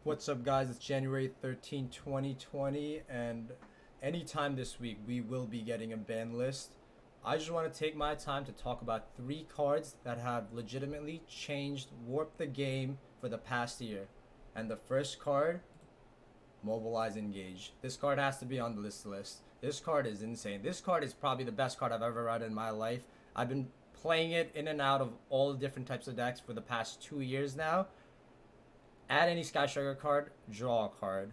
What's up, guys? It's January 13th, 2020, and anytime this week we will be getting a ban list. I just want to take my time to talk about three cards that have legitimately changed, warped the game for the past year. And the first card, Mobilize Engage. This card has to be on the list. This card is insane. This card is probably the best card I've ever read in my life. I've been playing it in and out of all different types of decks for the past 2 years now. Add any Sky Striker card, draw a card.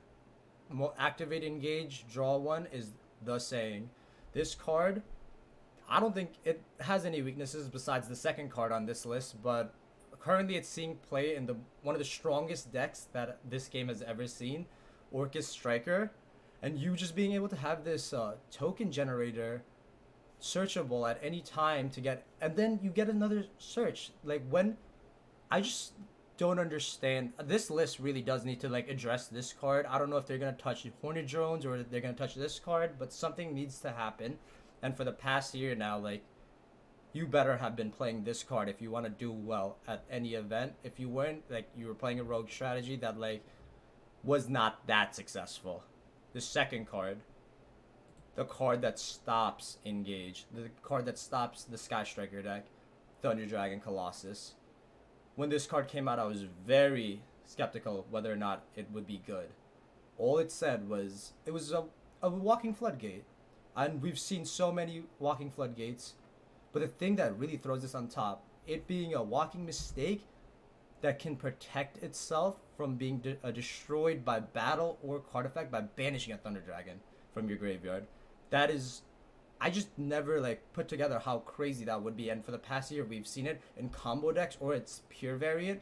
Activate Engage, draw one is the saying. This card, I don't think it has any weaknesses besides the second card on this list, but currently it's seeing play in the one of the strongest decks that this game has ever seen, Orcus Striker. And you just being able to have this token generator searchable at any time to get, and then you get another search. Like, when I just don't understand. This list really does need to address this card. I don't know if they're gonna touch Hornet Drones or they're gonna touch this card, but something needs to happen. And for the past year now, you better have been playing this card if you want to do well at any event. If you weren't, you were playing a rogue strategy that was not that successful. The second card, the card that stops Engage, the card that stops the Sky Striker deck, Thunder Dragon Colossus. When this card came out, I was very skeptical whether or not it would be good. All it said was it was a walking floodgate. And we've seen so many walking floodgates. But the thing that really throws this on top, it being a walking mistake that can protect itself from being destroyed by battle or card effect by banishing a Thunder Dragon from your graveyard. That is, I just never put together how crazy that would be. And for the past year, we've seen it in combo decks or its pure variant.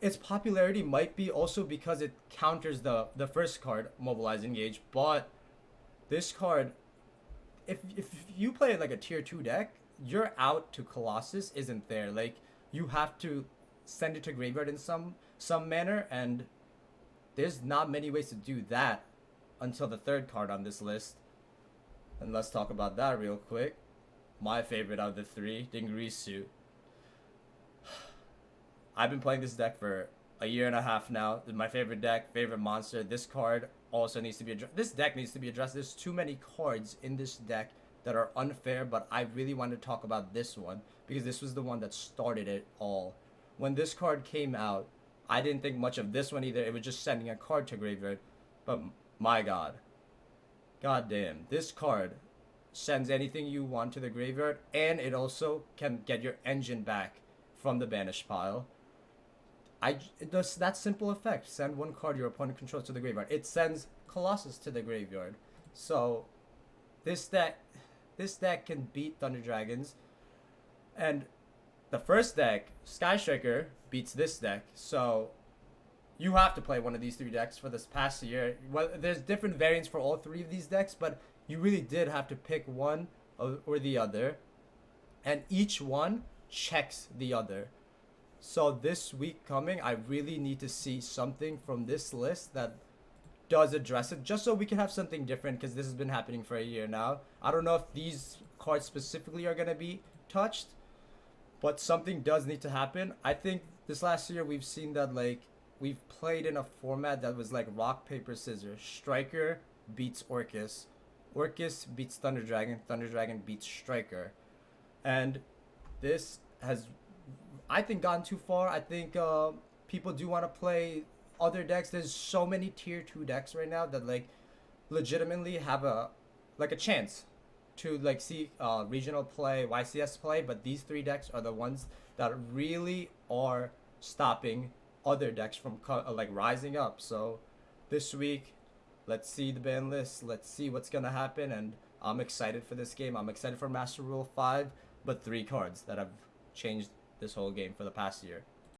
Its popularity might be also because it counters the first card, Mobilize Engage. But this card, if you play a tier 2 deck, your out to Colossus isn't there. You have to send it to graveyard in some manner, and there's not many ways to do that until the third card on this list. And let's talk about that real quick. My favorite out of the three, Dingrisu. I've been playing this deck for a year and a half now. My favorite deck, favorite monster. This card also needs to be addressed. This deck needs to be addressed. There's too many cards in this deck that are unfair, but I really want to talk about this one because this was the one that started it all. When this card came out, I didn't think much of this one either. It was just sending a card to graveyard. But my god. God damn, this card sends anything you want to the graveyard, and it also can get your engine back from the banished pile. It does that simple effect. Send one card your opponent controls to the graveyard. It sends Colossus to the graveyard. So this deck can beat Thunder Dragons. And the first deck, Sky Striker, beats this deck. So you have to play one of these three decks for this past year. Well, there's different variants for all three of these decks, but you really did have to pick one or the other. And each one checks the other. So this week coming, I really need to see something from this list that does address it, just so we can have something different, because this has been happening for a year now. I don't know if these cards specifically are going to be touched, but something does need to happen. I think this last year we've seen that we've played in a format that was rock, paper, scissors. Striker beats Orcus. Orcus beats Thunder Dragon. Thunder Dragon beats Striker. And this has, I think, gone too far. I think people do want to play other decks. There's so many tier 2 decks right now that legitimately have a chance to see regional play, YCS play, but these three decks are the ones that really are stopping other decks from rising up. So this week, let's see the ban list. Let's see what's gonna happen, and I'm excited for this game. I'm excited for Master Rule 5, but 3 cards that have changed this whole game for the past year.